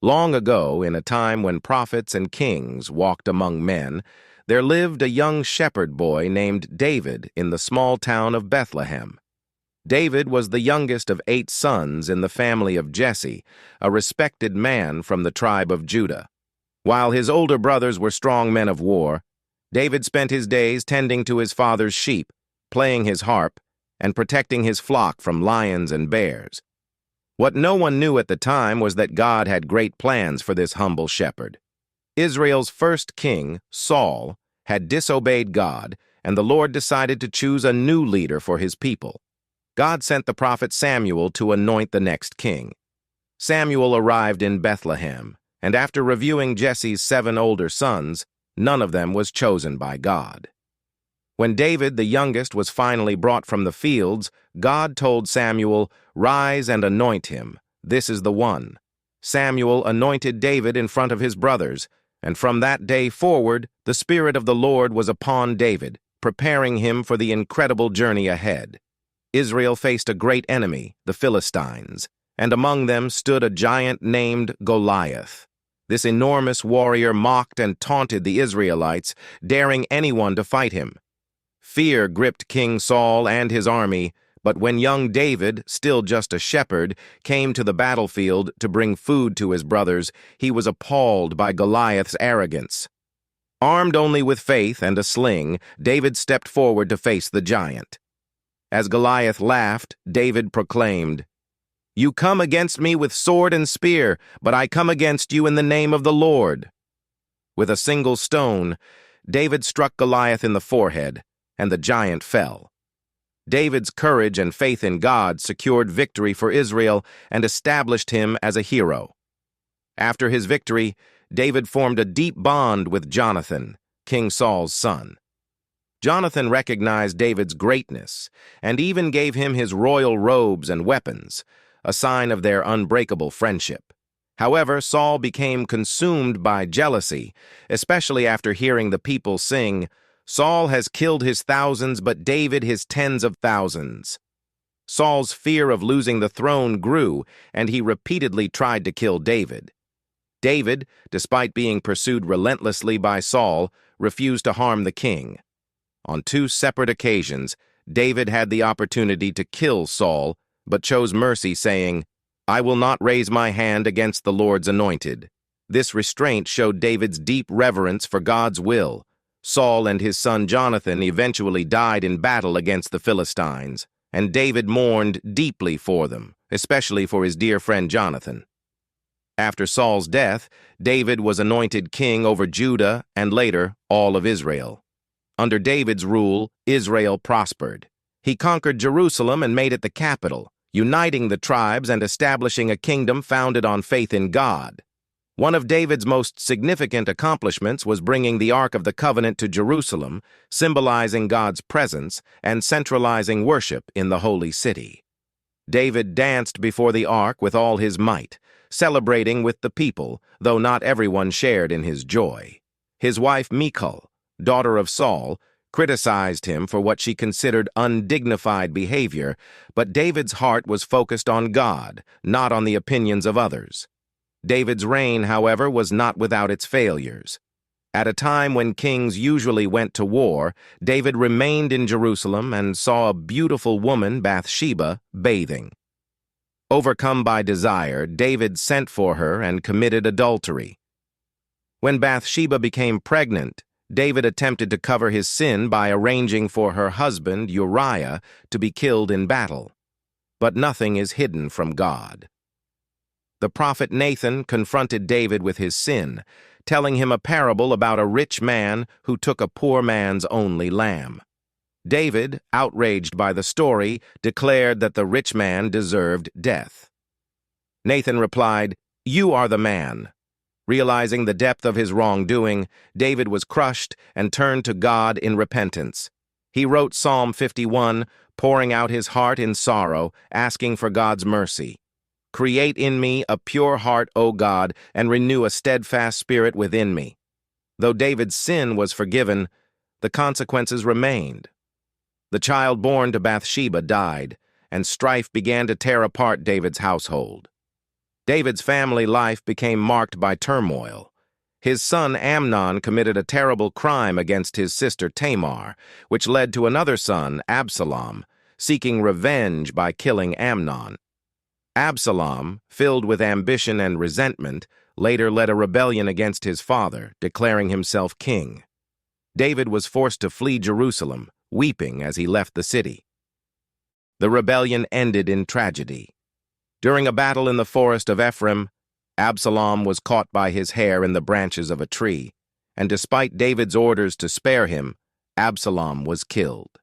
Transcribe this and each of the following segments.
Long ago, in a time when prophets and kings walked among men, there lived a young shepherd boy named David in the small town of Bethlehem. David was the youngest of 8 sons in the family of Jesse, a respected man from the tribe of Judah. While his older brothers were strong men of war, David spent his days tending to his father's sheep, playing his harp, and protecting his flock from lions and bears. What no one knew at the time was that God had great plans for this humble shepherd. Israel's first king, Saul, had disobeyed God, and the Lord decided to choose a new leader for his people. God sent the prophet Samuel to anoint the next king. Samuel arrived in Bethlehem, and after reviewing Jesse's 7 older sons, none of them was chosen by God. When David, the youngest, was finally brought from the fields, God told Samuel, "Rise and anoint him. This is the one." Samuel anointed David in front of his brothers, and from that day forward, the Spirit of the Lord was upon David, preparing him for the incredible journey ahead. Israel faced a great enemy, the Philistines, and among them stood a giant named Goliath. This enormous warrior mocked and taunted the Israelites, daring anyone to fight him. Fear gripped King Saul and his army, but when young David, still just a shepherd, came to the battlefield to bring food to his brothers, he was appalled by Goliath's arrogance. Armed only with faith and a sling, David stepped forward to face the giant. As Goliath laughed, David proclaimed, "You come against me with sword and spear, but I come against you in the name of the Lord." With a single stone, David struck Goliath in the forehead, and the giant fell. David's courage and faith in God secured victory for Israel and established him as a hero. After his victory, David formed a deep bond with Jonathan, King Saul's son. Jonathan recognized David's greatness and even gave him his royal robes and weapons, a sign of their unbreakable friendship. However, Saul became consumed by jealousy, especially after hearing the people sing, "Saul has killed his thousands, but David his tens of thousands." Saul's fear of losing the throne grew, and he repeatedly tried to kill David. David, despite being pursued relentlessly by Saul, refused to harm the king. On 2 separate occasions, David had the opportunity to kill Saul, but chose mercy, saying, "I will not raise my hand against the Lord's anointed." This restraint showed David's deep reverence for God's will. Saul and his son Jonathan eventually died in battle against the Philistines, and David mourned deeply for them, especially for his dear friend Jonathan. After Saul's death, David was anointed king over Judah and later all of Israel. Under David's rule, Israel prospered. He conquered Jerusalem and made it the capital, uniting the tribes and establishing a kingdom founded on faith in God. One of David's most significant accomplishments was bringing the Ark of the Covenant to Jerusalem, symbolizing God's presence and centralizing worship in the holy city. David danced before the Ark with all his might, celebrating with the people, though not everyone shared in his joy. His wife Michal, daughter of Saul, criticized him for what she considered undignified behavior, but David's heart was focused on God, not on the opinions of others. David's reign, however, was not without its failures. At a time when kings usually went to war, David remained in Jerusalem and saw a beautiful woman, Bathsheba, bathing. Overcome by desire, David sent for her and committed adultery. When Bathsheba became pregnant, David attempted to cover his sin by arranging for her husband, Uriah, to be killed in battle. But nothing is hidden from God. The prophet Nathan confronted David with his sin, telling him a parable about a rich man who took a poor man's only lamb. David, outraged by the story, declared that the rich man deserved death. Nathan replied, "You are the man." Realizing the depth of his wrongdoing, David was crushed and turned to God in repentance. He wrote Psalm 51, pouring out his heart in sorrow, asking for God's mercy. "Create in me a pure heart, O God, and renew a steadfast spirit within me." Though David's sin was forgiven, the consequences remained. The child born to Bathsheba died, and strife began to tear apart David's household. David's family life became marked by turmoil. His son Amnon committed a terrible crime against his sister Tamar, which led to another son, Absalom, seeking revenge by killing Amnon. Absalom, filled with ambition and resentment, later led a rebellion against his father, declaring himself king. David was forced to flee Jerusalem, weeping as he left the city. The rebellion ended in tragedy. During a battle in the forest of Ephraim, Absalom was caught by his hair in the branches of a tree, and despite David's orders to spare him, Absalom was killed.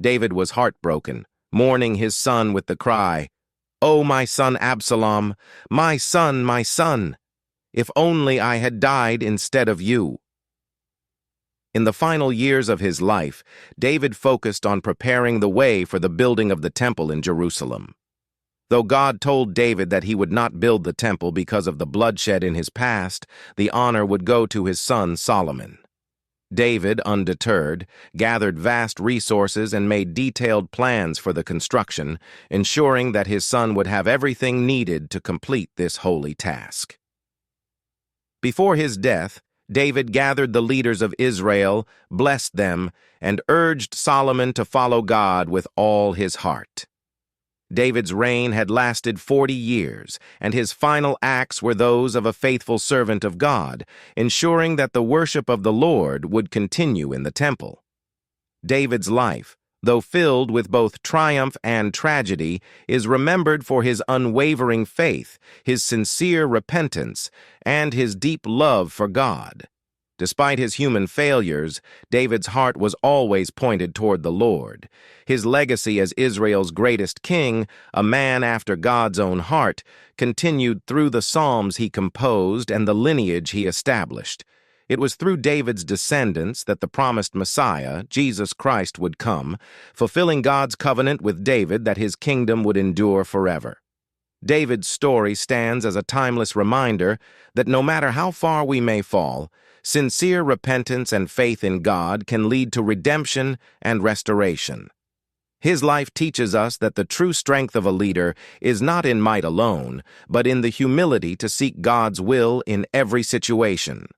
David was heartbroken, mourning his son with the cry, "Oh, my son Absalom, my son, my son! If only I had died instead of you." In the final years of his life, David focused on preparing the way for the building of the temple in Jerusalem. Though God told David that he would not build the temple because of the bloodshed in his past, the honor would go to his son Solomon. David, undeterred, gathered vast resources and made detailed plans for the construction, ensuring that his son would have everything needed to complete this holy task. Before his death, David gathered the leaders of Israel, blessed them, and urged Solomon to follow God with all his heart. David's reign had lasted 40 years, and his final acts were those of a faithful servant of God, ensuring that the worship of the Lord would continue in the temple. David's life, though filled with both triumph and tragedy, is remembered for his unwavering faith, his sincere repentance, and his deep love for God. Despite his human failures, David's heart was always pointed toward the Lord. His legacy as Israel's greatest king, a man after God's own heart, continued through the psalms he composed and the lineage he established. It was through David's descendants that the promised Messiah, Jesus Christ, would come, fulfilling God's covenant with David that his kingdom would endure forever. David's story stands as a timeless reminder that no matter how far we may fall, sincere repentance and faith in God can lead to redemption and restoration. His life teaches us that the true strength of a leader is not in might alone, but in the humility to seek God's will in every situation.